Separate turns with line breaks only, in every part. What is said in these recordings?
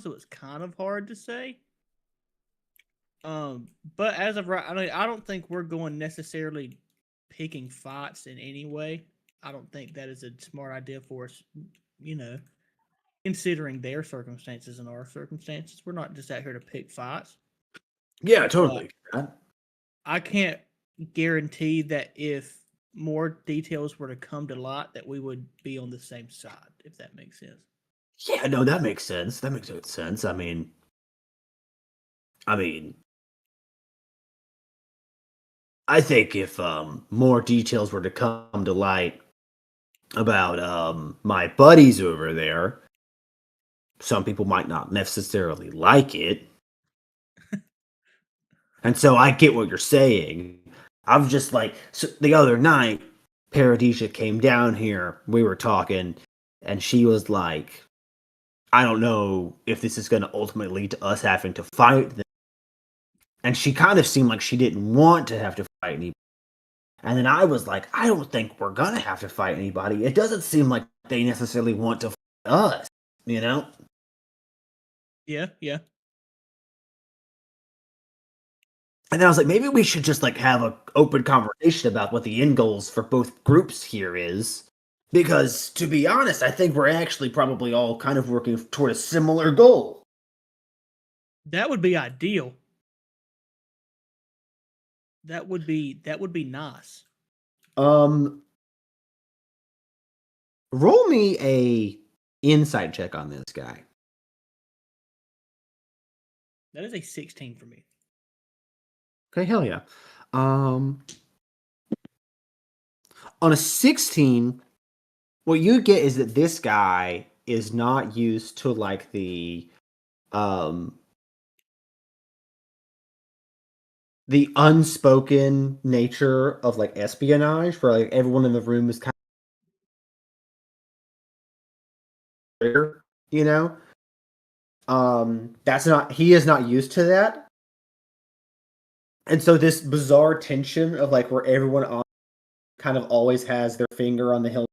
so it's kind of hard to say. But as of right, I mean, I don't think we're going necessarily picking fights in any way. I don't think that is a smart idea for us. You know, considering their circumstances and our circumstances, we're not just out here to pick fights.
Yeah,
But
totally.
I can't guarantee that if more details were to come to light, that we would be on the same side. If that makes sense.
Yeah, no, that makes sense. That makes good sense. I mean, I think if more details were to come to light about my buddies over there, some people might not necessarily like it. And so I get what you're saying. I was just like, so the other night, Paradisha came down here. We were talking, and she was like, I don't know if this is going to ultimately lead to us having to fight them. And she kind of seemed like she didn't want to have to fight anybody. And then I was like, I don't think we're going to have to fight anybody. It doesn't seem like they necessarily want to fight us, you know?
Yeah, yeah.
And then I was like, maybe we should just like have an open conversation about what the end goals for both groups here is. Because to be honest, I think we're actually probably all kind of working toward a similar goal.
That would be ideal. That would be nice.
Um, roll me a insight check on this guy.
That is a 16 for me.
Okay, hell yeah. On a 16, what you get is that this guy is not used to like the unspoken nature of like espionage, where like everyone in the room is kind of rare, you know. That's not he is not used to that, and so this bizarre tension of like where everyone kind of always has their finger on the hilt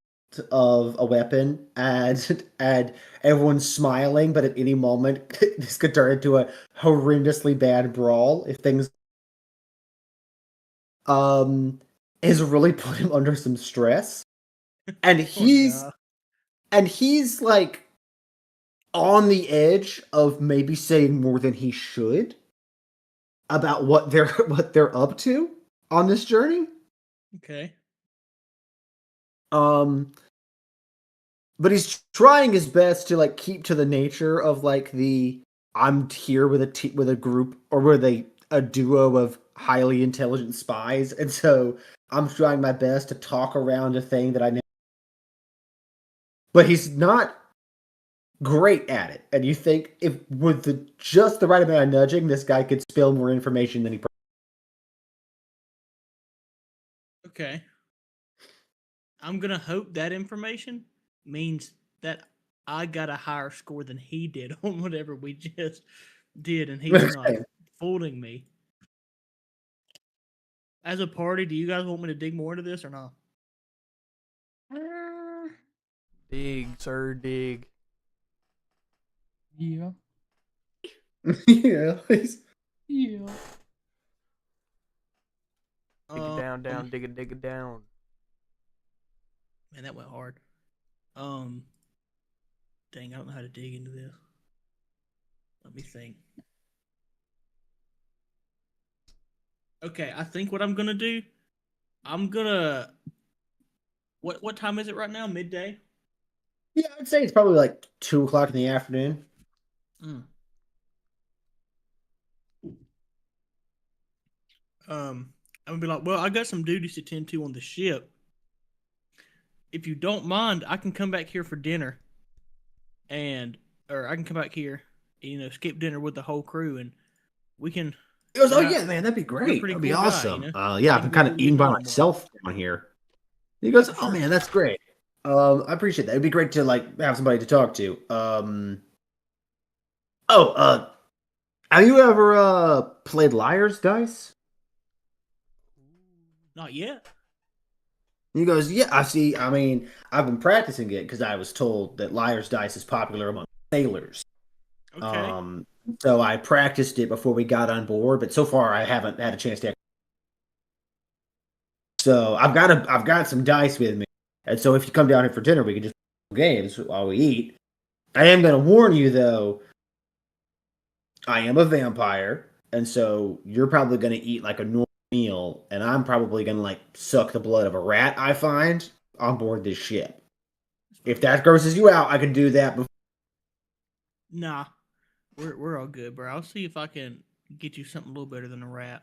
of a weapon, and everyone's smiling, but at any moment this could turn into a horrendously bad brawl if things um has really put him under some stress, and
Oh
he's
god.
and he's like on the edge of maybe saying more than he should about what they're what they're up to on this journey.
Okay.
Um, but he's trying his best to like keep to the nature of like the I'm here with with a group or with a duo of highly intelligent spies, and so I'm trying my best to talk around a thing that I know. But he's not great at it, and you think if with just the right amount of nudging, this guy could spill more information than he.
Okay. I'm gonna hope that information means that I got a higher score than he did on whatever we just did, and he's not fooling me. As a party, do you guys want me to dig more into this or not?
Dig, sir, dig.
Yeah.
Yeah.
Yeah.
Dig it down, dig it down.
Man, that went hard. Dang, I don't know how to dig into this. Let me think. Okay, I think what I'm gonna do, I'm gonna. What time is it right now? Midday.
Yeah, I'd say it's probably like 2 o'clock in the afternoon.
Mm. I'm gonna be like, well, I got some duties to tend to on the ship. If you don't mind, I can come back here for dinner, and or I can come back here, skip dinner with the whole crew, and we can.
He goes, oh
I,
yeah, man, that'd be
you're a
great.
pretty
That'd be
cool
awesome.
guy.
Yeah,
Maybe
I'm kind of
we'll
eating
get
by
along more.
myself down here. He goes, oh
Sure.
man, that's great. I appreciate that. It'd be great to like have somebody to talk to. Have you ever played Liar's Dice?
Not yet.
He goes, yeah, I see. I mean, I've been practicing it because I was told that Liar's Dice is popular among sailors.
Okay.
So I practiced it before we got on board, but so far I haven't had a chance to. So I've got some dice with me, and so if you come down here for dinner, we can just play games while we eat. I am going to warn you though. I am a vampire, and so you're probably going to eat like a normal meal, and I'm probably going to like suck the blood of a rat I find on board this ship. If that grosses you out, I can do that.
Nah, we're all good, bro. I'll see if I can get you something a little better than a rat.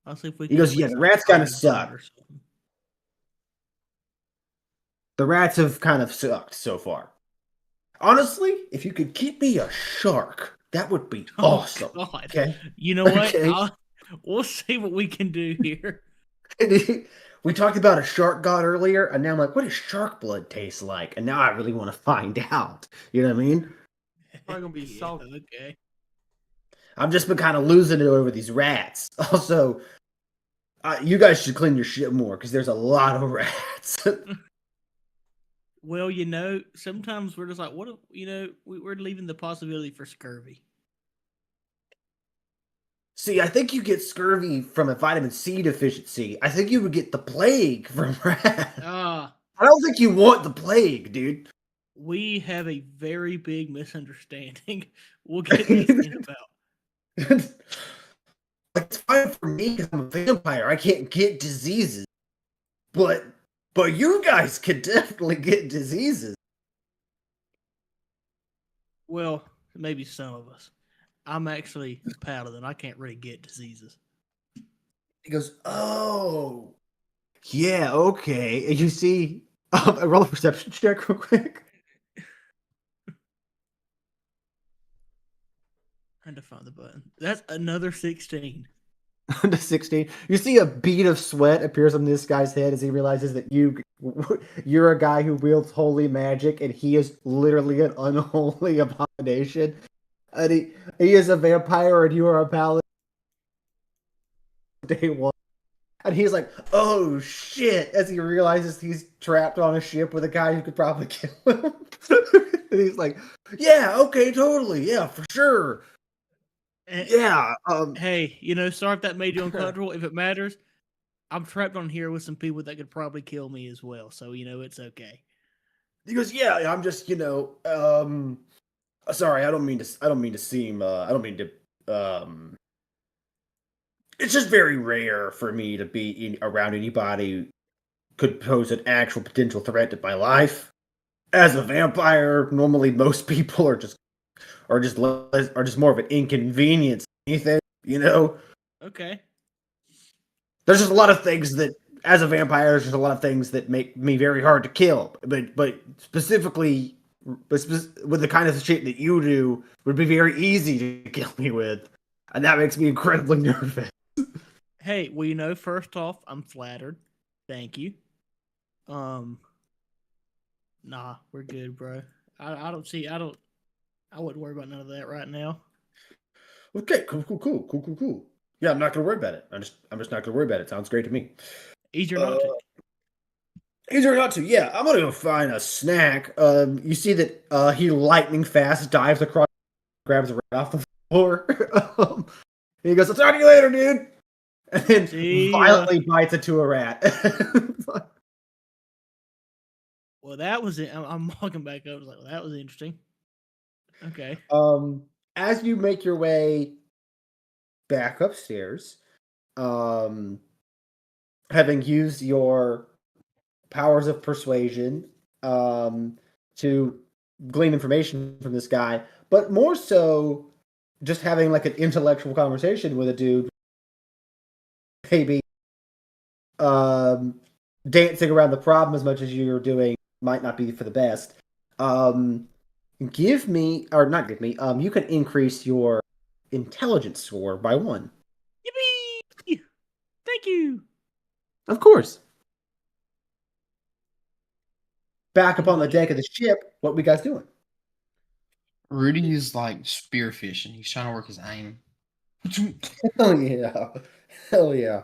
I'll see if we
He
can.
goes,
At
yeah,
least
the
like
rats
fry
kind of
you dinner
suck.
or something.
The rats have kind of sucked so far. Honestly, if you could get me a shark, that would be awesome.
Oh God!
Okay.
You know what?
Okay.
We'll see what we can do here.
We talked about a shark god earlier, and now I'm like, what does shark blood taste like? And now I really want to find out. You know what I mean?
Probably gonna be
Yeah,
salty.
okay.
I've just been kind of losing it over these rats. Also, you guys should clean your shit more because there's a lot of rats.
Well, sometimes we're just like, what if, we're leaving the possibility for scurvy.
See, I think you get scurvy from a vitamin C deficiency. I think you would get the plague from rats.
Ah,
I don't think you want the plague, dude.
we have a very big misunderstanding. We'll get this in about.
It's fine for me because I'm a vampire. I can't get diseases, but you guys could definitely get diseases.
Well, maybe some of us. I'm actually a paladin. I can't really get diseases.
He goes, "Oh, yeah, okay." And you see, I roll a perception check real quick.
Trying to find the button. That's another 16.
To 16. You see a bead of sweat appears on this guy's head as he realizes that you're a guy who wields holy magic, and he is literally an unholy abomination. And he is a vampire, and you are a paladin. Day one. And he's like, oh shit, as he realizes he's trapped on a ship with a guy who could probably kill him. And he's like, yeah, okay, totally, yeah, for sure. Yeah.
Hey, sorry if that made you uncomfortable. If it matters, I'm trapped on here with some people that could probably kill me as well. So, it's okay.
He goes, yeah, I'm just, sorry, I don't mean to seem, it's just very rare for me to be around anybody who could pose an actual potential threat to my life. As a vampire, normally most people are just more of an inconvenience than anything,
Okay.
There's just a lot of things that, as a vampire, there's just a lot of things that make me very hard to kill. But specifically, with the kind of shit that you do, would be very easy to kill me with, and that makes me incredibly nervous.
Hey, well, first off, I'm flattered. Thank you. Nah, we're good, bro. I wouldn't worry about none of that right now.
Okay, cool. Yeah, I'm not gonna worry about it. I'm just not gonna worry about it. Sounds great to me.
Easier not to.
Easier not to. Yeah, I'm gonna go find a snack. You see that he lightning fast dives across, grabs a rat off the floor. He goes, "I'll talk to you later, dude." And then violently bites into a rat.
Well, that was it. I'm walking back up. I was like, well, that was interesting. Okay.
As you make your way back upstairs, having used your powers of persuasion, to glean information from this guy, but more so just having like an intellectual conversation with a dude, maybe dancing around the problem as much as you're doing might not be for the best. You can increase your intelligence score by 1.
Yippee! Thank you.
Of course. Back up on the deck of the ship, what we guys doing?
Rudy is like spearfishing. He's trying to work his aim.
Hell yeah. Hell yeah.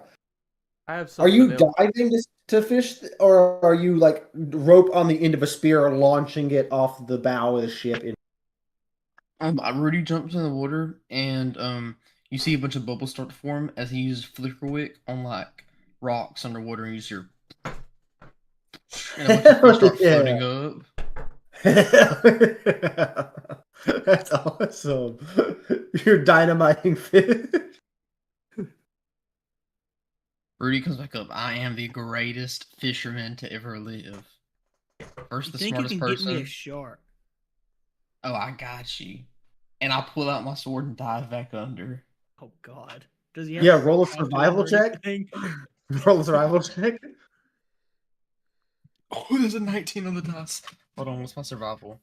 I have
Are you
something else.
diving to fish, or are you like rope on the end of a spear launching it off the bow of the ship?
Rudy jumps in the water, and you see a bunch of bubbles start to form as he uses flicker wick on like rocks underwater, and you see and a bunch of fish start floating up.
That's awesome. You're dynamiting fish.
Rudy comes back up. I am the greatest fisherman to ever live. First,
You
the
think you
smartest
can get me a
person.
shark?
Oh, I got you. And I pull out my sword and dive back under.
Oh God. Does he have
Yeah, roll a
confidence
survival
or
check.
anything?
Roll a survival check.
Oh, there's a 19 on the dice. Hold on, what's my survival?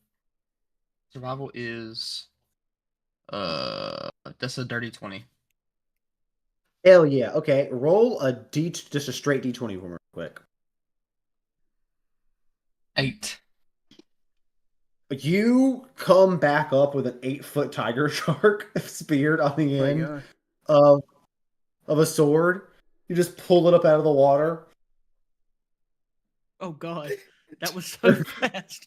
Survival is that's a dirty 20.
Hell yeah. Okay, roll just a straight D20 for me real quick.
8.
You come back up with an 8-foot tiger shark speared on the
Oh my
end
God.
of a sword. You just pull it up out of the water.
Oh God. That was so fast.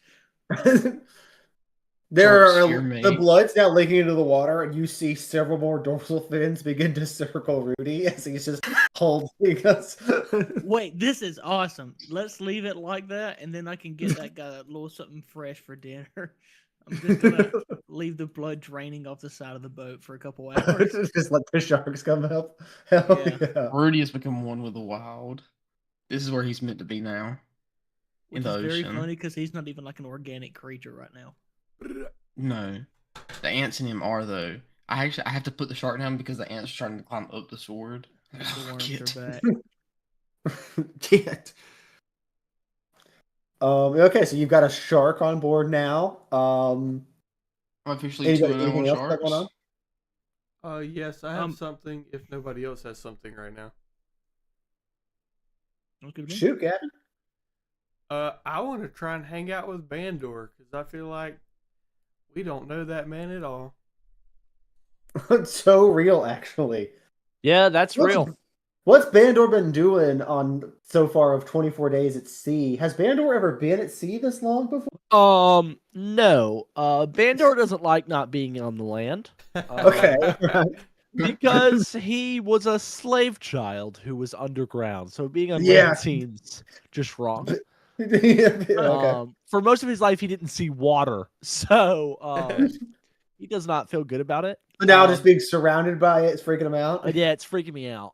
There
Sharks
are
fear
the
me.
blood's now leaking into the water, and you see several more dorsal fins begin to circle Rudy as he's just holding us.
Wait, this is awesome. Let's leave it like that, and then I can get that guy a little something fresh for dinner. I'm just gonna leave the blood draining off the side of the boat for a couple hours.
Just let the sharks come up. Hell
Yeah.
yeah.
Rudy has become one with the wild. This is where he's meant to be now. In
Which
the
is very
ocean.
funny because he's not even like an organic creature right now.
No. The ants in him are though. I have to put the shark down because the ants are trying to climb up the sword.
The
Oh,
worms
get.
are back.
Can't. Okay, so you've got a shark on board now.
I'm officially
Anybody,
2-0
anything
on
else got
sharks.
going on?
Yes, I have
Um,
something. If nobody else has something right now,
Sounds good to me.
Shoot, Captain.
I want to try and hang out with Bandor because I feel like we don't know that man at all.
It's so real, actually.
Yeah, that's
What's-
real.
What's Bandor been doing on so far of 24 days at sea? Has Bandor ever been at sea this long before?
No. Bandor doesn't like not being on the land.
Okay. Right.
Because he was a slave child who was underground. So being on
Yeah.
land seems just wrong.
Okay.
For most of his life, he didn't see water. So he does not feel good about it.
So now just being surrounded by it is freaking him out.
Yeah, it's freaking me out.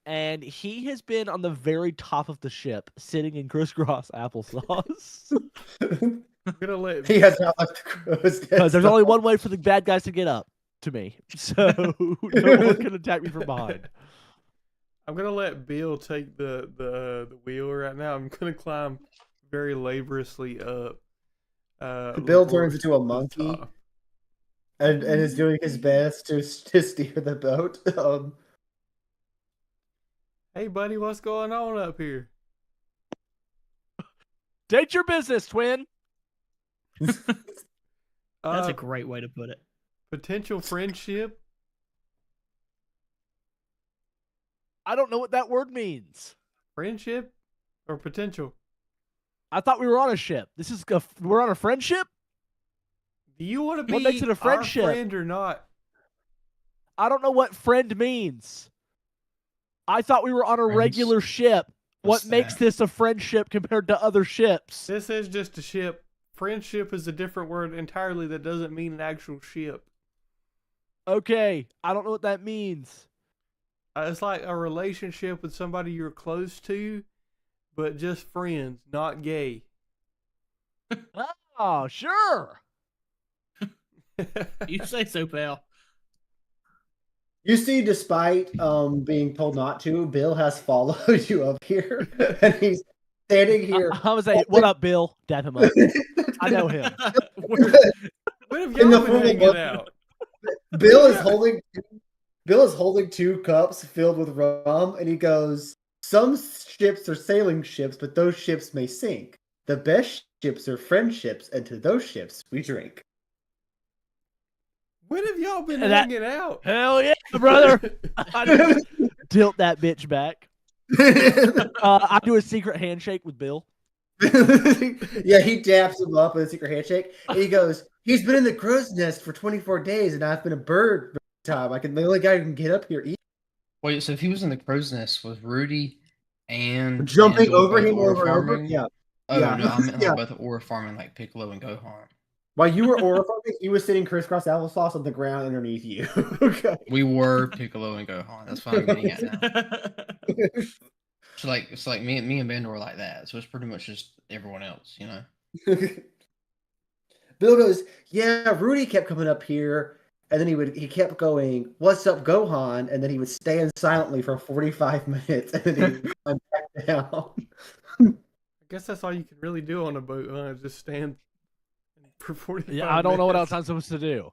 And he has been on the very top of the ship, sitting in crisscross applesauce.
I'm gonna let
He has not left the crow's nest.
Because there's only one way for the bad guys to get up to me. So no one can attack me from behind.
I'm gonna let Bill take the wheel right now. I'm gonna climb very laboriously up.
Bill turns into a
the
monkey
top.
and is doing his best to steer the boat.
Hey, buddy, what's going on up here?
State your business, twin.
That's
Uh,
a great way to put it.
potential friendship.
I don't know what that word means.
Friendship or potential?
I thought we were on a ship. We're on a friendship?
Do you want to be
What makes it a friendship?
our friend or not?
I don't know what friend means. I thought we were on a
Friends?
regular ship.
What's
What makes
that?
this a friendship compared to other ships?
This is just a ship. Friendship is a different word entirely that doesn't mean an actual ship.
Okay, I don't know what that means.
It's like a relationship with somebody you're close to, but just friends, not gay.
Oh, sure.
You say so, pal.
You see, despite being told not to, Bill has followed you up here, and he's standing here.
I was like, what up, Bill? Dap him up. I know him.
We're-
When have
In
y'all
the
been
form of
hanging
what?
out?
Bill is holding 2 cups filled with rum, and he goes, "Some ships are sailing ships, but those ships may sink. The best ships are friendships, and to those ships we drink."
When have y'all been
And that-
hanging out?
Hell yeah, brother. I just tilt that bitch back. I do a secret handshake with Bill.
Yeah, he daps him up with a secret handshake. And he goes, He's been in the crow's nest for 24 days, and I've been a bird time. The only guy who can get up here eat.
Wait, so if he was in the crow's nest, was Rudy and
Jumping
Vandal
over
both
him
aura
over and over?
farming?
Yeah.
Oh
Yeah.
no, I meant
Yeah.
like both aura farming, like Piccolo and Gohan.
While you were aura farming, he was sitting crisscross applesauce on the ground underneath you. Okay.
We were Piccolo and Gohan. That's what I'm getting at now. So like it's like me and Bandor were like that. So it's pretty much just everyone else, you know.
Bill goes, yeah, Rudy kept coming up here, and then he kept going, "What's up, Gohan?" And then he would stand silently for 45 minutes, and then he would climb back down.
I guess that's all you can really do on a boat, huh? Just stand for 45
Yeah, I don't know what else
minutes.
I'm supposed to do.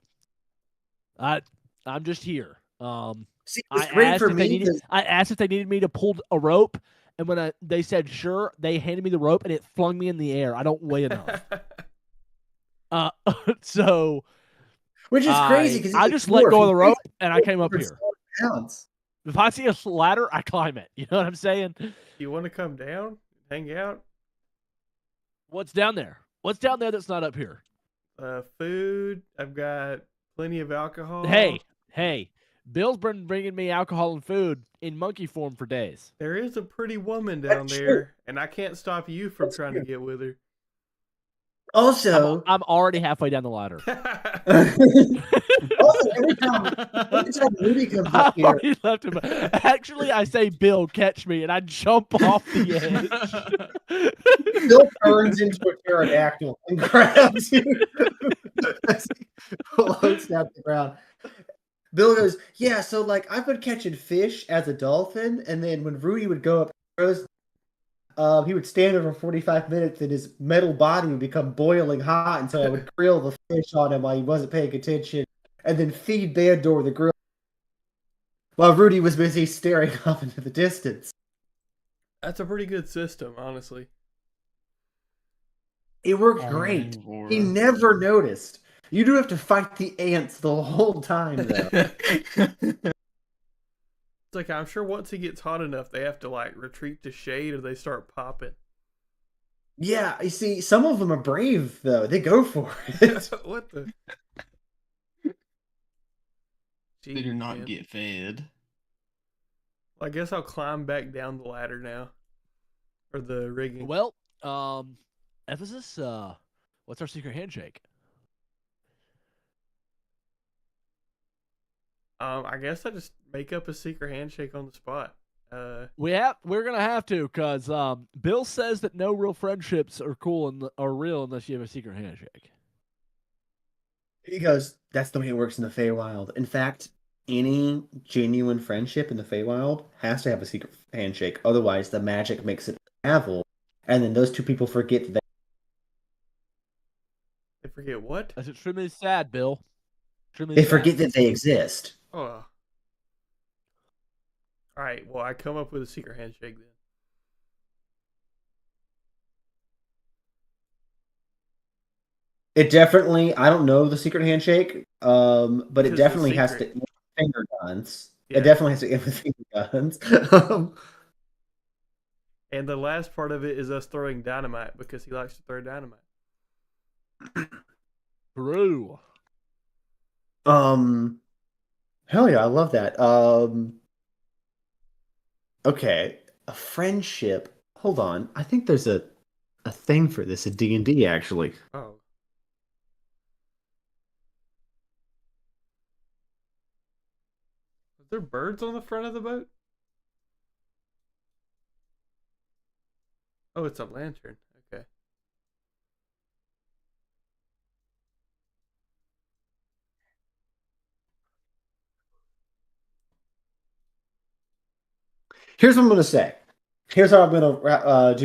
I'm just here.
See,
I
it's great
asked
for
if they
me.
needed. I asked if they needed me to pull a rope, and when they said sure, they handed me the rope and it flung me in the air. I don't weigh enough. So
Which is crazy because
I just let go of the rope and I came up here.
Pounds.
If I see a ladder, I climb it. You know what I'm saying?
You want to come down? Hang out?
What's down there? What's down there that's not up here?
Food. I've got plenty of alcohol.
Hey. Bill's been bringing me alcohol and food in monkey form for days.
There is a pretty woman down
That's
there,
true.
and I can't stop you from
That's
trying
true.
to get with her.
Also,
I'm already halfway down the ladder.
also every time Rudy comes up
I've
here,
already left him. Actually, I say, Bill, catch me, and I jump off the edge.
Bill turns into a pterodactyl and grabs you as he floats down the ground. Bill goes, yeah, so like I've been catching fish as a dolphin, and then when Rudy would go up, he would stand there for 45 minutes, and his metal body would become boiling hot, and so I would grill the fish on him while he wasn't paying attention, and then feed Bandor the grill while Rudy was busy staring off into the distance.
That's a pretty good system, honestly.
It worked great. He never noticed. You do have to fight the ants the whole time, though.
It's like, I'm sure once he gets hot enough, they have to like retreat to shade or they start popping.
Yeah, you see, some of them are brave, though. They go for it.
What the?
They do
Jeez,
not
man.
get fed.
Well, I guess I'll climb back down the ladder now. Or the rigging.
Well, Ephesus, what's our secret handshake?
I guess I just make up a secret handshake on the spot.
We're gonna have to, cause Bill says that no real friendships are cool and are real unless you have a secret handshake.
He goes, that's the way it works in the Feywild. In fact, any genuine friendship in the Feywild has to have a secret handshake. Otherwise, the magic makes it unravel, and then those two people forget that.
They forget what?
That's extremely sad, Bill. Extremely
They
sad.
forget that they exist.
Oh. Alright, well, I come up with a secret handshake then.
It definitely, I don't know the secret handshake, but it
Because
definitely
it's
has to
secret.
end with finger guns.
Yeah.
It definitely has to end with finger guns.
And the last part of it is us throwing dynamite because he likes to throw dynamite.
True.
Hell yeah, I love that. Okay, a friendship. Hold on, I think there's a thing for this at D&D actually.
Oh. Are there birds on the front of the boat? Oh, it's a lantern. Okay.
Here's what I'm gonna say. Here's how I'm gonna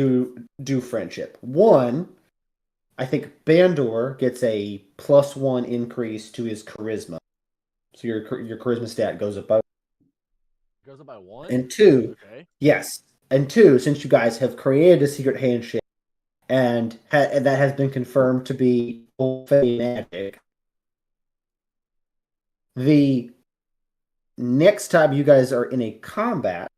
do friendship. One, I think Bandor gets a +1 increase to his charisma, so your charisma stat goes up by.
Goes up by 1.
And two,
Okay.
yes, and two, since you guys have created a secret handshake, and that has been confirmed to be full Fey magic, the next time you guys are in a combat,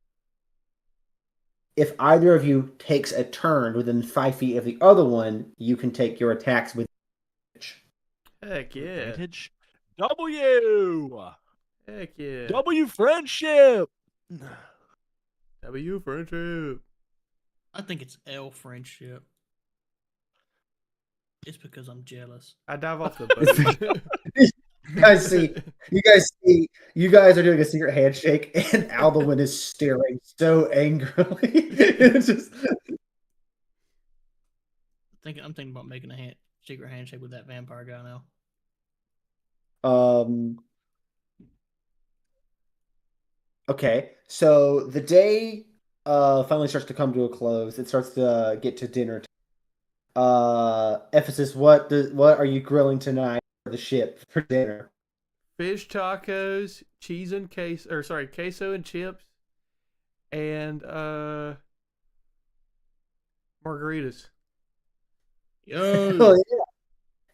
if either of you takes a turn within 5 feet of the other one, you can take your attacks with.
Heck yeah.
Advantage. W.
Heck yeah.
W friendship.
W friendship.
I think it's L friendship. It's because I'm jealous.
I dive off the boat.
You guys see, you guys are doing a secret handshake, and Alduin is staring so angrily. It's just,
I'm thinking about making a secret handshake with that vampire guy now.
Okay, so the day finally starts to come to a close. It starts to get to dinner time. Ephesus, what are you grilling tonight for the ship for dinner?
Fish tacos, cheese and queso and chips, and margaritas.
Yo,
Hell yeah.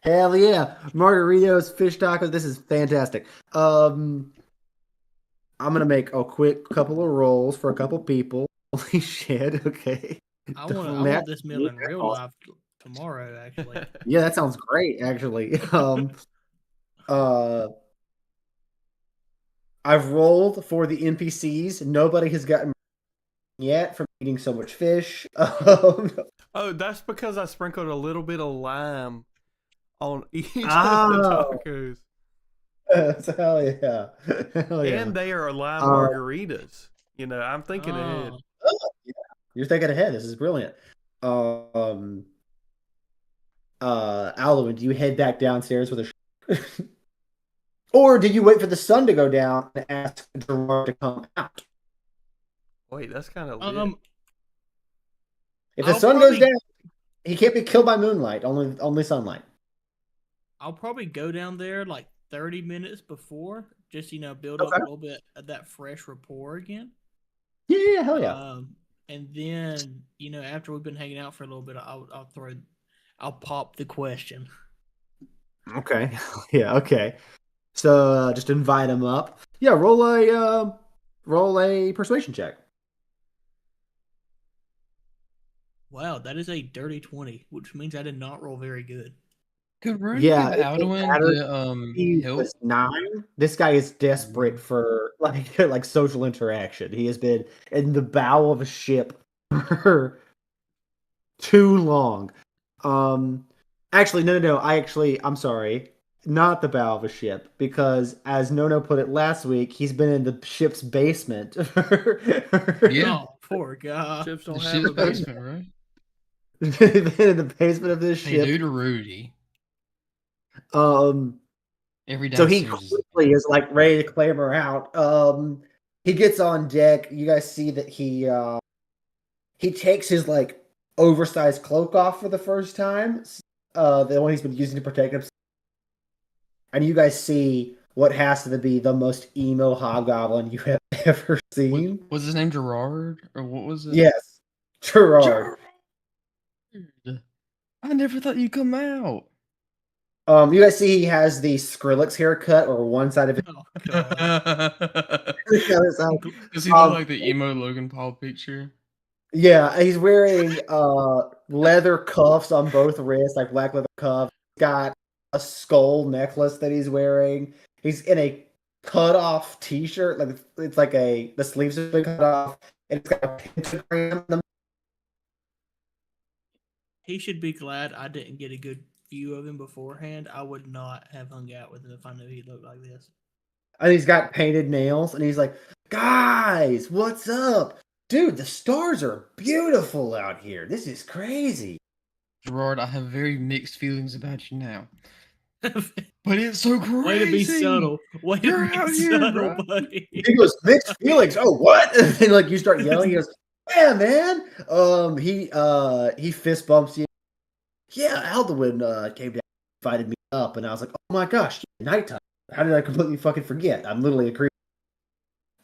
Hell yeah. Margaritas, fish tacos. This is fantastic. I'm gonna make a quick couple of rolls for a couple people. Holy shit, okay.
I want this meal in real life tomorrow. Actually,
Yeah, that sounds great, actually. I've rolled for the NPCs. Nobody has gotten yet from eating so much fish.
Oh, that's because I sprinkled a little bit of lime on each of the
Oh.
tacos.
Hell yeah. Hell yeah.
And they are lime margaritas. You know, I'm thinking ahead.
You're thinking ahead. This is brilliant. Alwyn, do you head back downstairs with a or did you wait for the sun to go down and ask Gerard to come out?
Wait, that's kind of lit.
If the sun goes down, he can't be killed by moonlight. Only sunlight.
I'll probably go down there like 30 minutes before, just build up a little bit of that fresh rapport again.
Yeah, hell yeah.
And then after we've been hanging out for a little bit, I'll pop the question.
Okay. Yeah. Okay. So just invite him up. Yeah. Roll a persuasion check.
Wow, that is a dirty 20, which means I did not roll very good.
Could Rudy
Yeah,
give
it
Alduin
matters.
the
He
help?
was 9. This guy is desperate for like social interaction. He has been in the bow of a ship for too long. Actually, no. I'm sorry. Not the bow of a ship, because as Nono put it last week, he's been in the ship's basement.
Yeah.
Oh, poor guy.
Ships
The
don't have
ship's
a basement.
basement, right?
Been in the basement of this
Hey,
ship.
dude, to Rudy. Every
So he
downstairs is
quickly is like ready to clamber out. He gets on deck. You guys see that he takes his like oversized cloak off for the first time. The one he's been using to protect himself. And you guys see what has to be the most emo hobgoblin you have ever seen.
Was his name Gerard? Or what was it?
Yes, Gerard.
I never thought you'd come out.
You guys see he has the Skrillex haircut, or one side of it.
Oh, God.
Does he look like the emo Logan Paul picture?
Yeah, he's wearing leather cuffs on both wrists, like black leather cuffs. He's got a skull necklace that he's wearing. He's in a cut-off t-shirt, like it's like the sleeves have been cut off, and it's got a pentagram in them.
He should be glad I didn't get a good view of him beforehand. I would not have hung out with him if I knew he looked like this.
And he's got painted nails, and he's like, "Guys, what's up? Dude, the stars are beautiful out here. This is crazy."
Gerard, I have very mixed feelings about you now. But it's so crazy.
Way to be subtle. Way
You're
to
out
be
here,
subtle,
bro.
buddy.
He goes, "Mixed feelings? Oh, what?" And then, like, you start yelling. He goes, "Yeah, man." He fist bumps you. Yeah, Alduin came down, invited me up, and I was like, "Oh my gosh, nighttime. How did I completely fucking forget? I'm literally a creep."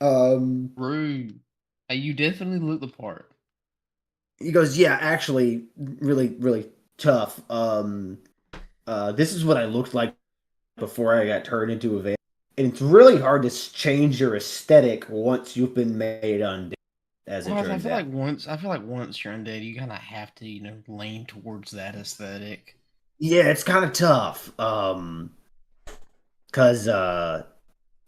Rude. Hey, you definitely look the part.
He goes, "Yeah, actually, really, really tough. This is what I looked like before I got turned into a vampire. And it's really hard to change your aesthetic once you've been made undead, as it
Well, I
turns
feel
out."
like once you're undead, you kind of have to, lean towards that aesthetic.
Yeah, it's kind of tough. Cause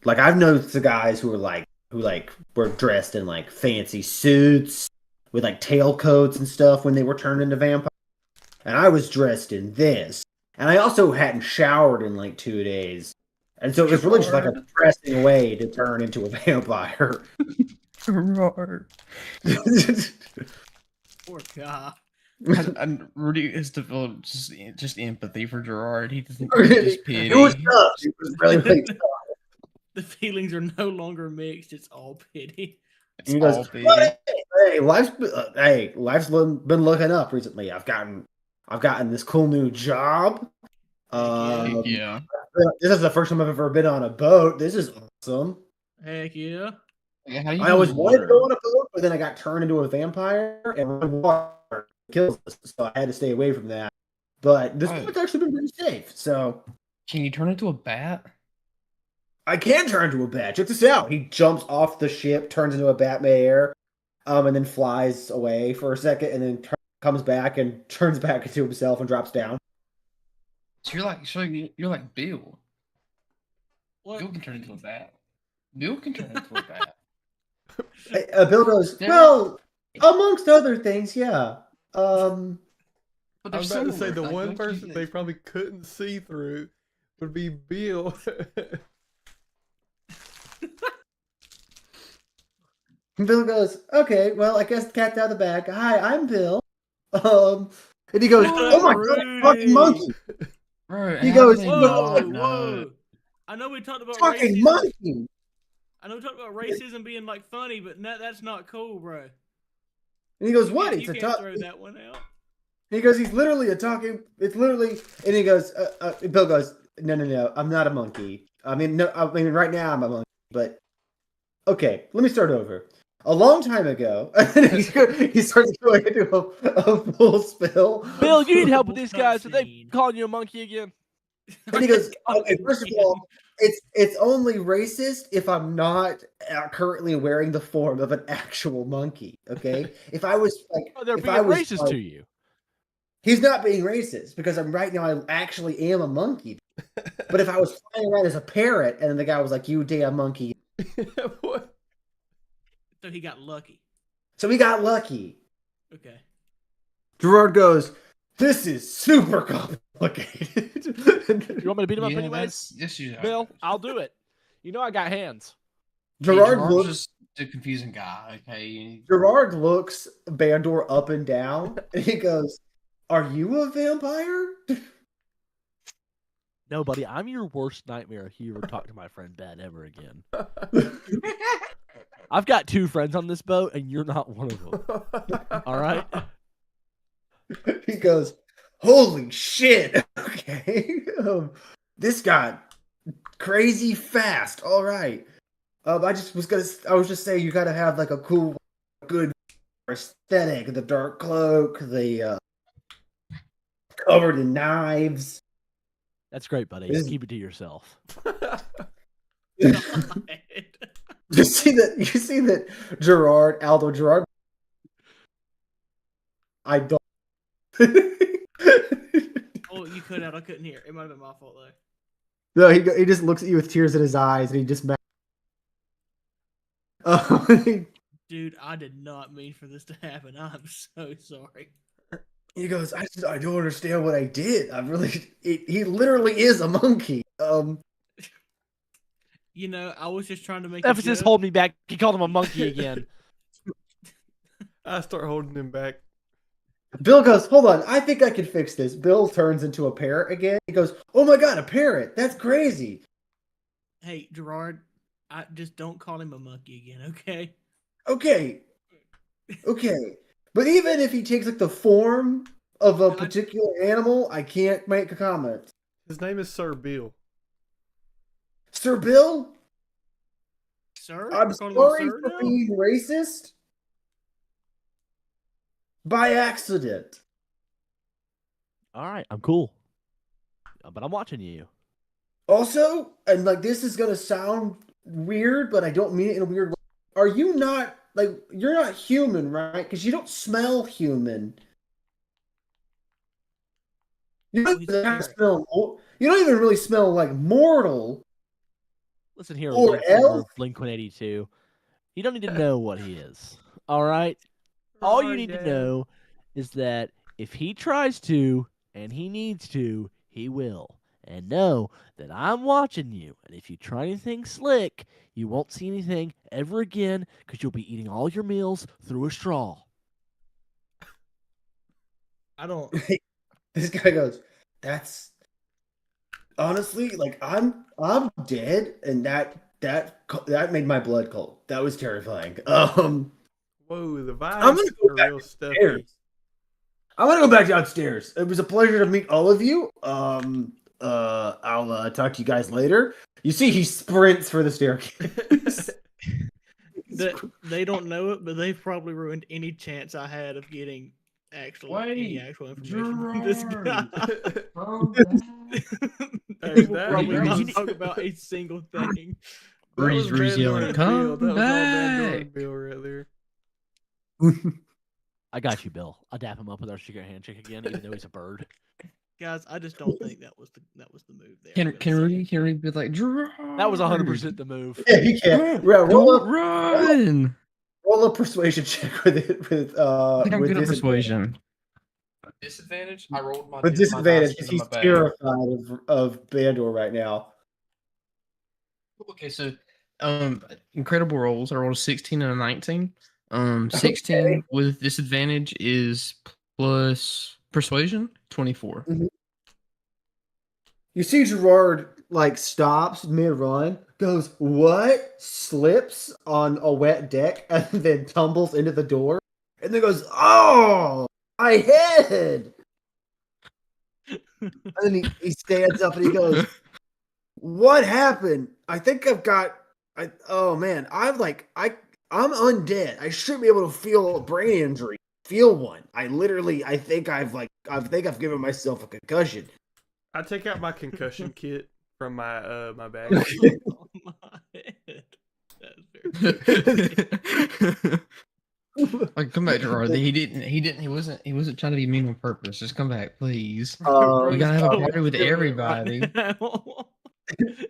like I've noticed the guys who were dressed in like fancy suits with like tailcoats and stuff when they were turned into vampires. And I was dressed in this. And I also hadn't showered in like 2 days. And so it was really just like a depressing way to turn into a vampire.
Gerard.
Poor guy.
And Rudy has developed just empathy for Gerard. He doesn't just pity.
It was tough. It was really, really tough.
The feelings are no longer mixed. It's all pity.
It's
And he goes,
all pity.
hey, life's been looking up recently. I've gotten this cool new job.
Yeah.
This is the first time I've ever been on a boat. This is awesome.
Heck yeah.
How do you
I always
use
wanted to
water?
go on a boat, but then I got turned into a vampire, and water kills us, so I had to stay away from that. But this
Right.
boat's actually been pretty safe, so
Can you turn into a bat?
I can turn into a bat. Check this out. He jumps off the ship, turns into a bat midair, and then flies away for a second, and then comes back and turns back into himself and drops down.
So you're like Bill.
What?
Bill can turn into a bat. Bill can turn into a bat.
Bill goes,
There-
well, amongst other things, yeah.
But
I
they're
was about to say
similar.
the
Like,
one
don't you
person
think-
they probably couldn't see through would be Bill.
Bill goes, okay, well, I guess the cat's out of the bag. Hi, I'm Bill. And he goes, oh my god,
Rudy.
fucking monkey,
Bro,
He
how
goes,
do they
Whoa,
not know?
whoa. I know we talked about
fucking
racism.
monkey.
I know we talked about racism being like funny, but that's not cool, bro.
And he goes, what?
You
It's a
can't
talk.
throw that one out.
He goes, he's literally a talking. It's literally, and he goes, Bill goes, no, I'm not a monkey. I mean, no, I mean, right now I'm a monkey, but okay, let me start over. A long time ago, he starts going into a full spill.
Bill, you need help with these
Cutscene.
guys. Are they calling you a monkey again?
And he goes, okay, first of all, it's only racist if I'm not currently wearing the form of an actual monkey. Okay, if I was like,
Oh, they're
if
being
I was
racist
like,
to you.
he's not being racist because I'm right now. I actually am a monkey. But if I was flying around as a parrot and the guy was like, "You damn monkey,"
What?
So he got lucky.
so we got lucky.
Okay.
Gerard goes, "This is super complicated."
You want me to beat him up
Yeah,
anyways?
that's usually how it
Bill,
goes.
I'll do it. You know I got hands.
Hey,
Gerard
Gerard's
looks.
just a confusing guy. Okay.
Gerard looks Bandor up and down, and he goes, "Are you a vampire?"
No, buddy, I'm your worst nightmare if you ever talk to my friend Ben ever again. I've got 2 friends on this boat, and you're not one of them. All right?
He goes, "Holy shit!" Okay, this got crazy fast. All right, I was just saying you gotta have like a cool, good aesthetic. The dark cloak, the covered in knives.
That's great, buddy.
This-
Keep it to yourself.
You see that Aldo Gerard. I don't.
Oh, you cut out. I couldn't hear. It might have been my fault though.
No, he just looks at you with tears in his eyes, and he just.
Dude, I did not mean for this to happen. I'm so sorry.
He goes, I don't understand what I did. He literally is a monkey.
You know, I was just trying to make.
Ephesus,
a joke.
hold me back. He called him a monkey again.
I start holding him back.
Bill goes, hold on, I think I can fix this. Bill turns into a parrot again. He goes, oh my god, a parrot. That's crazy.
Hey, Gerard, I just don't call him a monkey again, okay?
Okay. But even if he takes like the form of a particular animal, I can't make a comment.
His name is Sir Bill.
Sir Bill,
Sir?
I'm
We're calling him
sorry
sir
for
now?
being racist. By accident.
All right, I'm cool. But I'm watching you.
Also, and like this is gonna sound weird, but I don't mean it in a weird way. Are you not like you're not human, right? Because you don't smell human. You
Oh,
don't
he's
even have to
scary.
smell. You don't even really smell like mortal
Listen here,
or
lead singer
elf.
of Blink 182. You don't need to know what he is. All right? All you
Right,
need to
Dad.
know is that if he tries to and he needs to, he will. And know that I'm watching you. And if you try anything slick, you won't see anything ever again because you'll be eating all your meals through a straw.
I don't.
This guy goes, "That's honestly like I'm dead," and that made my blood cold. That was terrifying.
Whoa, the
I'm
vibes
gonna go
are
back
real stuffy.
upstairs. I'm gonna go back downstairs. It was a pleasure to meet all of you. I'll talk to you guys later. You see, he sprints for the staircase.
They don't know it, but they've probably ruined any chance I had of getting any
Wait,
actual information from this guy.
Hey,
He will
that
probably
was-
not talk about a single thing.
That was
Rudy's
Bandor
yelling,
and Bill.
"Come
That was all Bandor
back!"
and Bill right there.
I got you, Bill. I'll dap him up with our secret handshake again, even though he's a bird.
Guys, I just don't think that was the move there.
Can Rudy be like,
That was 100% the move.
Yeah, he can.
Don't
Roll
run!
a persuasion check with it with
I think I'm
with
good at
disadvantage.
persuasion. Disadvantage? I rolled my
With disadvantage because he's terrified of Bandor right now.
Okay, so incredible rolls. I rolled a 16 and a 19. 16
Okay.
with disadvantage is plus persuasion, 24.
You see Gerard like stops mid-run, goes, "What?" slips on a wet deck, and then tumbles into the door, and then goes, "Oh, my head!" And then he stands up and he goes, "What happened? I think I've got. Oh man, I'm undead. I should be able to feel a brain injury. Feel one. I think I've given myself a concussion."
I take out my concussion kit from my my bag.
Oh my head. That's very
Like, come back, Gerard. He wasn't trying to be mean on purpose. Just come back, please. We
Bro's
gotta have a
going
party with
through it
everybody.
Right now.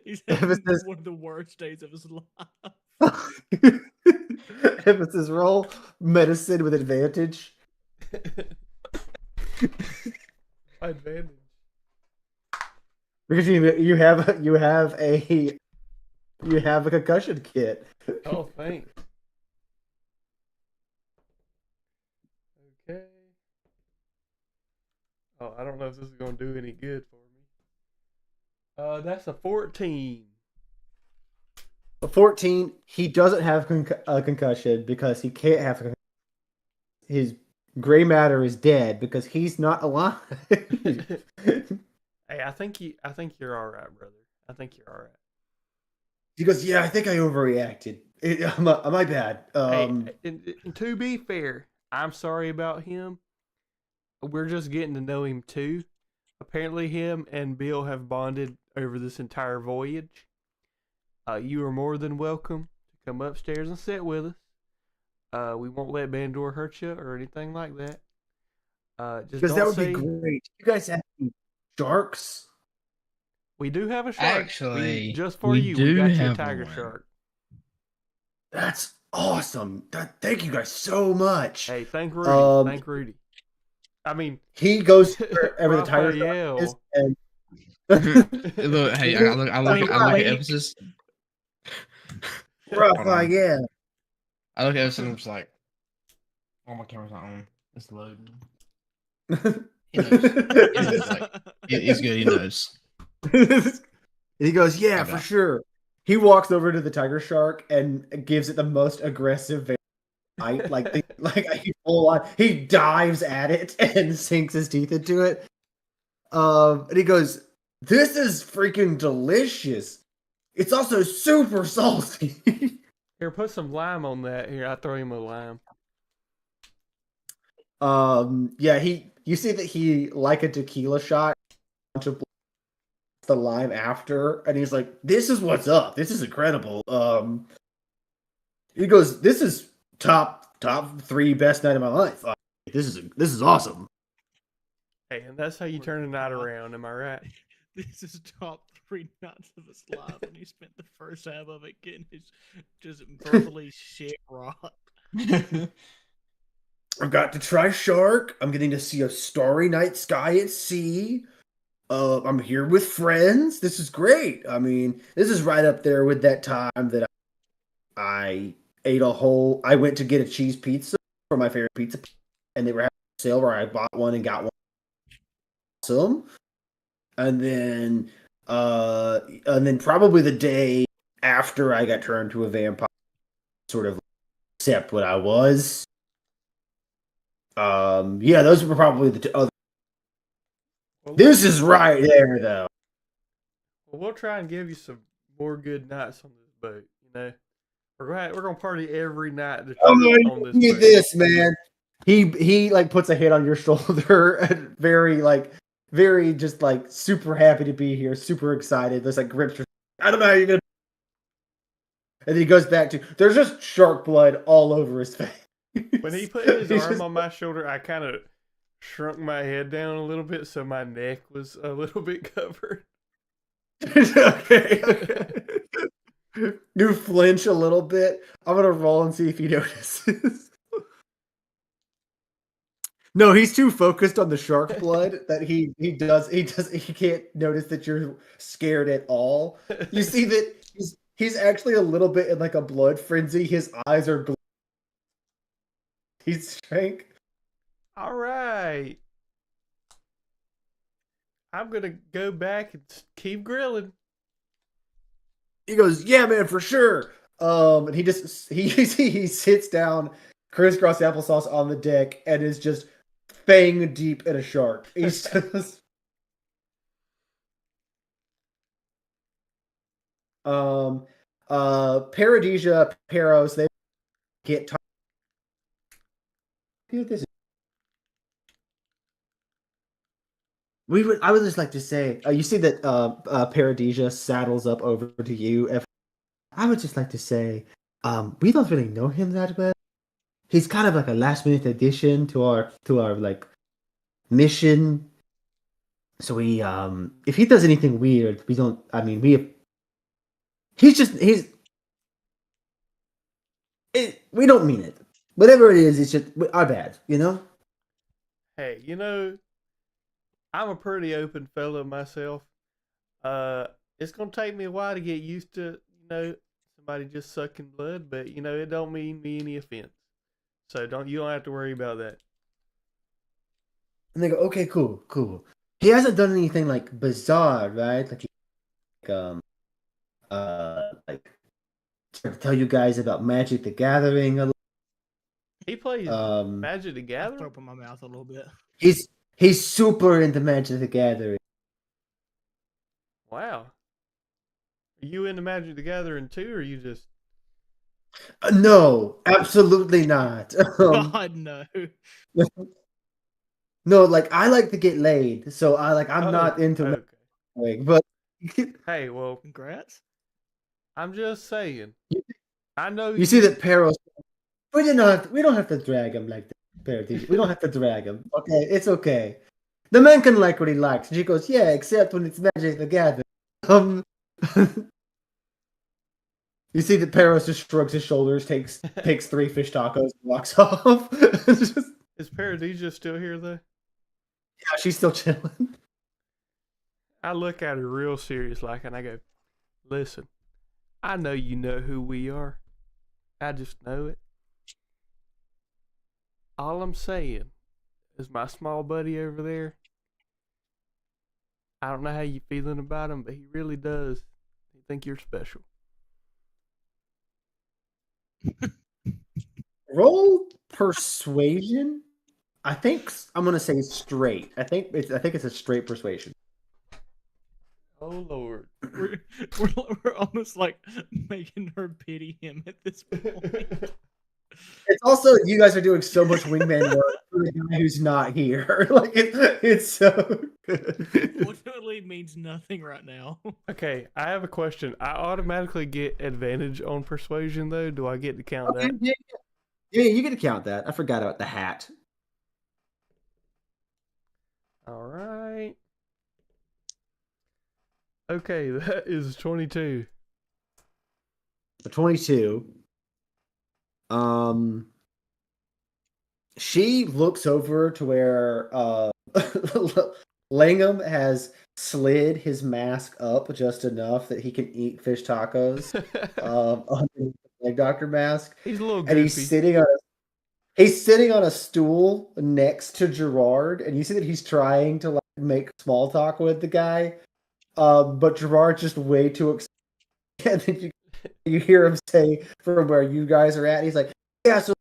He's
Emphasis.
having one of the worst days of his life.
Emphasis roll medicine with advantage.
Advantage.
Because you have a concussion kit.
Oh, thanks. Okay. Oh, I don't know if this is gonna do any good for me. That's a 14.
A 14. He doesn't have a concussion because he can't have a concussion. His gray matter is dead because he's not alive.
Hey, I think you're all right, brother. I think you're all right.
He goes, "Yeah, I think I overreacted. My bad."
Hey, and to be fair, I'm sorry about him. We're just getting to know him too. Apparently, him and Bill have bonded over this entire voyage. You are more than welcome to come upstairs and sit with us. We won't let Bandor hurt you or anything like that. Just
because
don't
that would
say
be great. You guys have sharks.
we do have a shark.
Actually,
just for
we
you,
do
we got you a
have
tiger
one.
shark.
That's awesome. Thank you guys so much.
Hey, thank Rudy. Thank Rudy. I mean,
He goes wherever the tiger shark
Raphael.
is, and
Look, hey, I look at emphasis.
Raphael.
I look at emphasis and I'm just like, oh, my camera's not on. It's loading. He knows. He's good. He knows.
And he goes, "Yeah,
Okay.
for sure." He walks over to the tiger shark and gives it the most aggressive bite, he dives at it and sinks his teeth into it. And he goes, "This is freaking delicious. It's also super salty."
Here, put some lime on that. Here, I throw him a lime.
Yeah, you see that he, like a tequila shot, the lime after, and he's like, "This is what's up. This is incredible." He goes, "This is top 3 best night of my life. This is awesome."
Hey, and that's how you turn a night around, am I right?
This is top 3 nights of his life, and he spent the first half of it getting his just verbally shit rocked.
I've got to try shark. I'm getting to see a starry night sky at sea. I'm here with friends. This is great. I mean, this is right up there with that time that I ate a whole. I went to get a cheese pizza for my favorite pizza, and they were having a sale where I bought one and got one. Awesome. And then probably the day after I got turned to a vampire, sort of accept what I was. Yeah, those were probably the other.
Well,
This is right there, though.
well, we'll try and give you some more good nights on this boat. You know, we're gonna party every night that
Oh,
you're
you
on this
need
boat.
this, man. He like puts a hand on your shoulder and very just like super happy to be here, super excited. There's like grips. I don't know how you're gonna. And he goes back to there's just shark blood all over his face.
When he put his
He's
arm
just-
on my shoulder, I kind of shrunk my head down a little bit so my neck was a little bit covered.
okay. You flinch a little bit. I'm gonna roll and see if he notices. No, he's too focused on the shark blood that he can't notice that you're scared at all. You see that he's actually a little bit in like a blood frenzy. His eyes are he's shrank.
All right. I'm going to go back and keep grilling.
He goes, "Yeah, man, for sure." And he sits down, crisscross applesauce on the deck, and is just fang deep in a shark. He's just Paradesia, Peros, they get this. I would just like to say, you see that Paradesia saddles up over to you. I would just like to say, we don't really know him that well. He's kind of like a last minute addition to our like mission. So we if he does anything weird, we don't. I mean, we don't mean it. Whatever it is, it's just our bad, you know.
Hey, you know, I'm a pretty open fellow myself. It's going to take me a while to get used to, you know, somebody just sucking blood, but, you know, it don't mean me any offense. So you don't have to worry about that.
And they go, okay, cool. He hasn't done anything like bizarre, right? Like to tell you guys about Magic the Gathering.
He plays Magic the
I throw
Gathering?
up in my mouth a little bit.
He's super into Magic the Gathering.
Wow. Are you into Magic the Gathering too, or are you just...
No, absolutely not.
God, no.
No, like I like to get laid, so I'm not into
okay.
Magic, but
Hey, well,
Congrats.
I'm just saying. I know
you see that Peros. We don't have to drag him like that. Paradigm. We don't have to drag him. Okay, it's okay. The man can like what he likes. And she goes, yeah, except when it's Magic the Gathering. You see that Peros just shrugs his shoulders, takes 3 fish tacos, and walks off. Just,
Is Paradesia still here though?
yeah, she's still chilling.
I look at her real serious like, and I go, listen, I know you know who we are. I just know it. All I'm saying is my small buddy over there, I don't know how you feeling about him, but he really does. He think you're special.
Roll persuasion. I think I'm gonna say straight. I think it's a straight persuasion.
Oh Lord.
We're almost like making her pity him at this point.
It's also you guys are doing so much wingman work for the guy who's not here. Like it's so good.
Fortunately, it means nothing right now.
Okay, I have a question. I automatically get advantage on persuasion though. Do I get to count
Okay,
that?
yeah, you get to count that. I forgot about the hat.
All right. Okay, that is 22.
The 22. She looks over to where Langham has slid his mask up just enough that he can eat fish tacos under the leg doctor mask,
He's a little
and
goofy.
he's sitting on a stool next to Gerard, and you see that he's trying to like make small talk with the guy, but Gerard's just way too excited. And then you hear him say from where you guys are at, he's like, "Yeah, so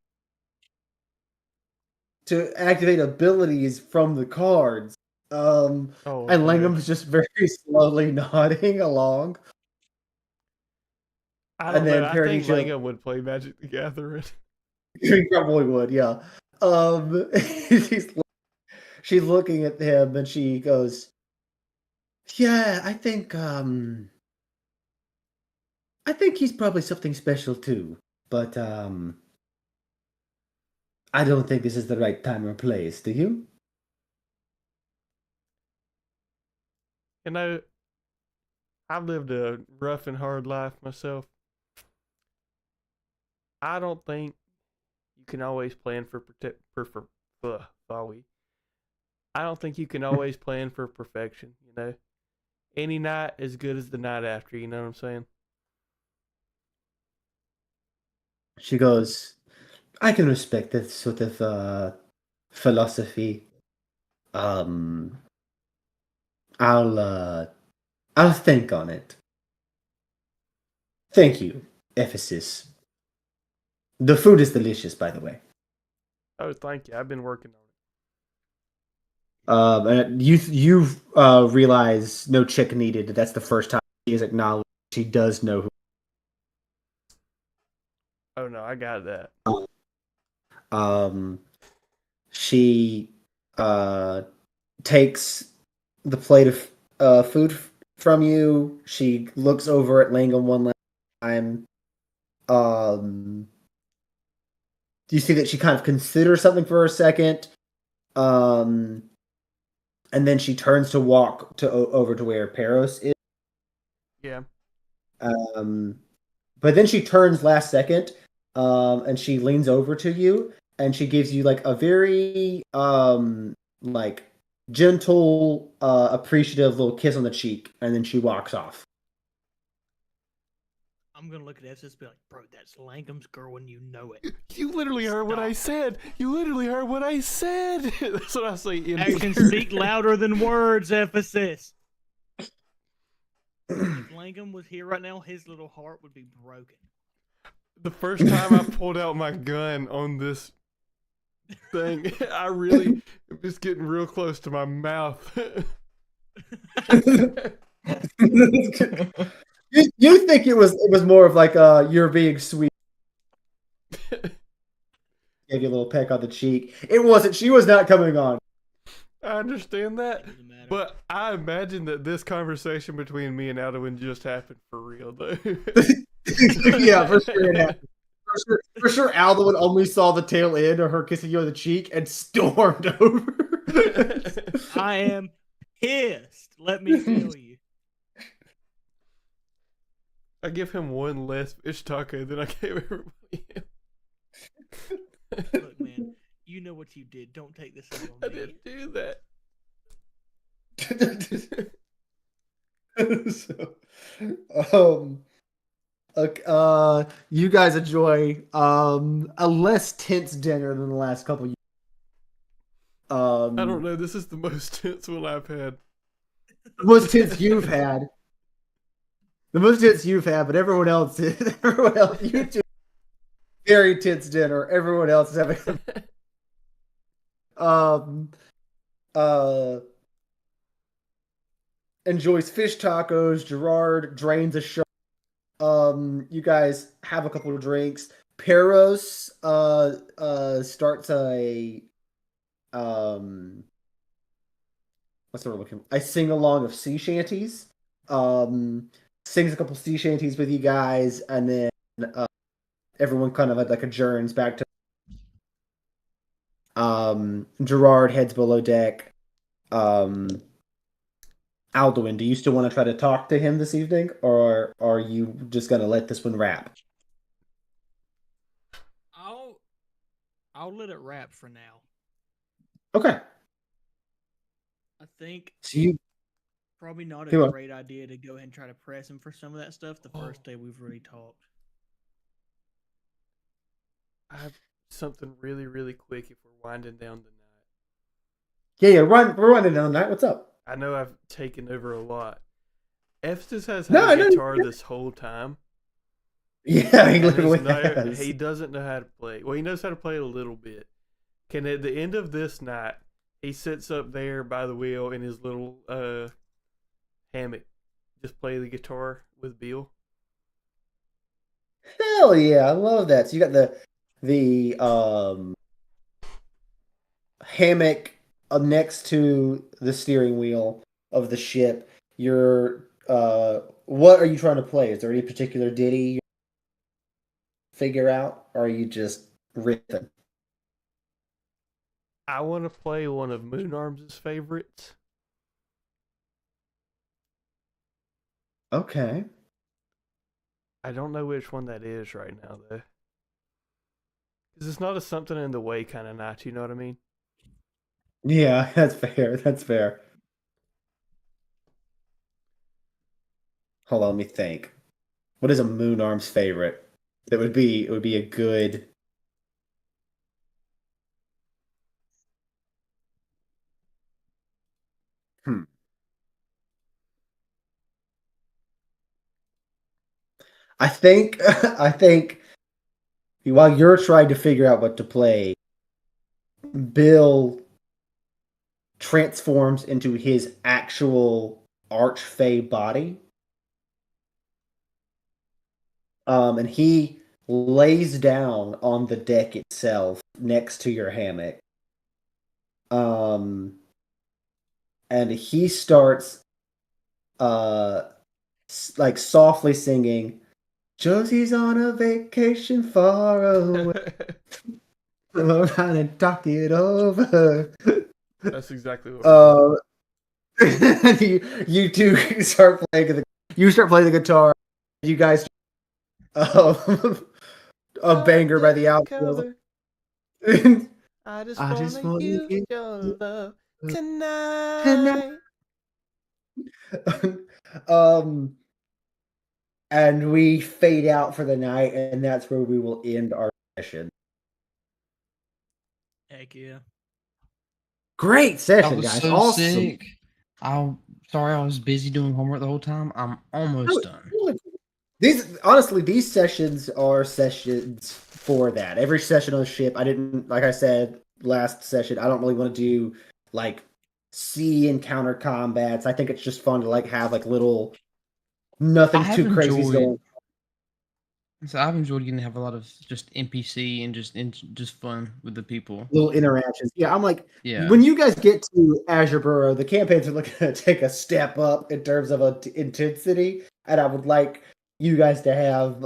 to activate abilities from the cards."
Oh,
And
no.
Langham's just very slowly nodding along.
I don't
and then
know. I think
Paradis
Langham would play Magic the Gathering.
He probably would, yeah. She's looking at him and she goes, "Yeah, I think he's probably something special too. But I don't think this is the right time or place, do you?"
You know, I've lived a rough and hard life myself. I don't think you can always plan for I don't think you can always plan for perfection, you know. Any night as good as the night after, you know what I'm saying?
She goes, "I can respect that sort of philosophy. Um, I'll think on it. Thank you, Ephesus. The food is delicious, by the way."
Oh, thank you. I've been working on
And you realize no check needed. That's the first time she is acknowledged. She does know who.
it. Oh no, I got that.
She takes the plate of food from you. She looks over at Langham one last time. You see that she kind of considers something for a second. And then she turns to walk over to where Peros is.
Yeah.
But then she turns last second, and she leans over to you, and she gives you like a very like gentle, appreciative little kiss on the cheek, and then she walks off.
I'm gonna look at Epsis and be like, bro, that's Langham's girl and you know it.
You literally heard what I said. You literally heard what I said. That's what I say.
Actions speak louder than words, Ephesus. If Langham was here right now, his little heart would be broken.
The first time I pulled out my gun on this thing, I really was getting real close to my mouth.
You think it was more of like you're being sweet. Gave you a little peck on the cheek. It wasn't. She was not coming on.
I understand that,
It doesn't matter.
but I imagine that this conversation between me and Alduin just happened for real, though.
Yeah, for sure it happened. For sure, Alduin only saw the tail end of her kissing you on the cheek and stormed over.
I am pissed. Let me tell you.
I give him one less fish taco than I gave everybody else.
Look, man, you know what you did. Don't take this out
I
on me.
didn't do that.
You guys enjoy a less tense dinner than the last couple years.
I don't know. This is the most tense one I've had.
The most tense you've had. The most tense you've had, but everyone else, you two, very tense dinner. Everyone else is having. Enjoys fish tacos. Gerard drains a shark. You guys have a couple of drinks. Peros starts a what's the word looking? I sing along of sea shanties. Sings a couple sea shanties with you guys, and then everyone kind of like adjourns back to. Gerard heads below deck. Alduin, do you still want to try to talk to him this evening, or are you just gonna let this one wrap?
I'll let it wrap for now.
Okay.
I think
So you
probably not a
Go on.
great idea to go ahead and try to press him for some of that stuff the first day we've really talked.
I have something really, really quick if we're winding down the night.
Yeah, we're running down that. What's up?
I know I've taken over a lot. Estes has
No,
had
no,
a guitar this whole time.
Yeah, he
And
literally
it's
has.
he doesn't know how to play. Well, he knows how to play a little bit. Can at the end of this night, he sits up there by the wheel in his little hammock, just play the guitar with Bill.
Hell yeah, I love that. So you got the hammock next to the steering wheel of the ship. You're what are you trying to play? Is there any particular ditty you figure out, or are you just riffing?
I want to play one of Moon Arms' favorites.
Okay.
I don't know which one that is right now, though. Because it's not a something in the way kind of night, you know what I mean?
Yeah, that's fair. That's fair. Hold on, let me think. What is a Moon Arms favorite? It would be a good. Hmm. I think I think while you're trying to figure out what to play, Bill transforms into his actual archfey body. And he lays down on the deck itself next to your hammock. And he starts like softly singing, Josie's on a vacation far away. Come around and talk it over.
That's exactly what
You two start playing the guitar. You guys a banger by the outfield.
I just
I just
wanna
want
use
you
your love
tonight.
tonight.
um and we fade out for the night, and that's where we will end our session.
Heck yeah.
Great
That
session,
was
guys.
so
Awesome.
sick. Sorry I was busy doing homework the whole time. I'm almost done.
These sessions are sessions for that. Every session on the ship, I didn't, like I said last session, I don't really want to do like sea encounter combats. I think it's just fun to like have like little nothing
I have
too crazy
enjoyed
going.
So I've enjoyed getting to have a lot of just NPC and just fun with the people.
Little interactions. Yeah, I'm like,
Yeah.
when you guys get to Azure Burrow, the campaigns are looking to take a step up in terms of intensity, and I would like you guys to have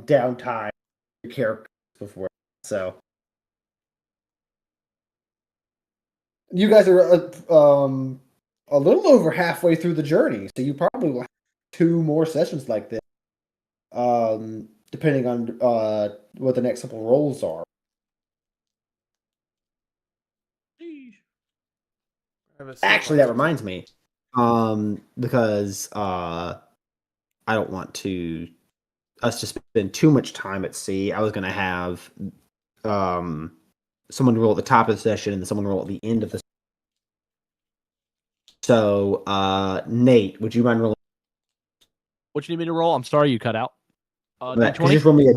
downtime your characters before. So you guys are a little over halfway through the journey, so you probably will have 2 more sessions like this, depending on what the next couple rolls are. Actually, that reminds me, because I don't want us to spend too much time at sea. I was gonna have someone roll at the top of the session and then someone roll at the end of the. So, Nate, would you mind rolling?
What you need me to roll? I'm sorry you cut out.
Could you
D20?
just roll me a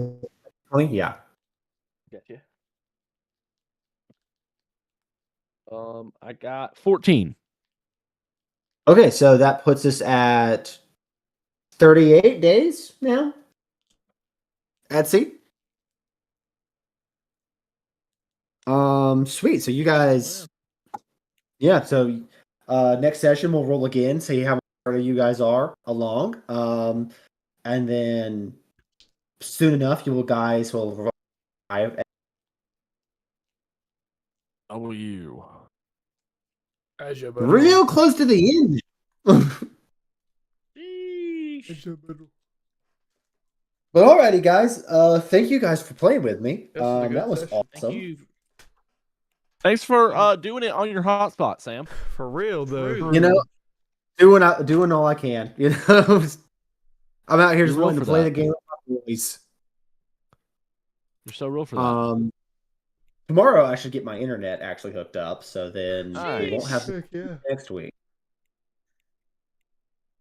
20? Yeah.
Gotcha. I got 14.
Okay, so that puts us at 38 days now at sea. Sweet. So you guys, yeah. So, next session we'll roll again, see how far you guys are along. And then soon enough, you guys will arrive.
W.
Real close to the end.
Sheesh.
But alrighty, guys. Thank you guys for playing with me.
This was a good
That was
session.
Thank
awesome.
you.
Thanks for doing it on your hotspot, Sam.
For real though.
True.
You know, doing all I can. You know, I'm out here
You're
just
real
wanting to
for
play
that.
the game with my boys.
You're so real for that.
Tomorrow I should get my internet actually hooked up, so then we won't have
Heck yeah.
next week.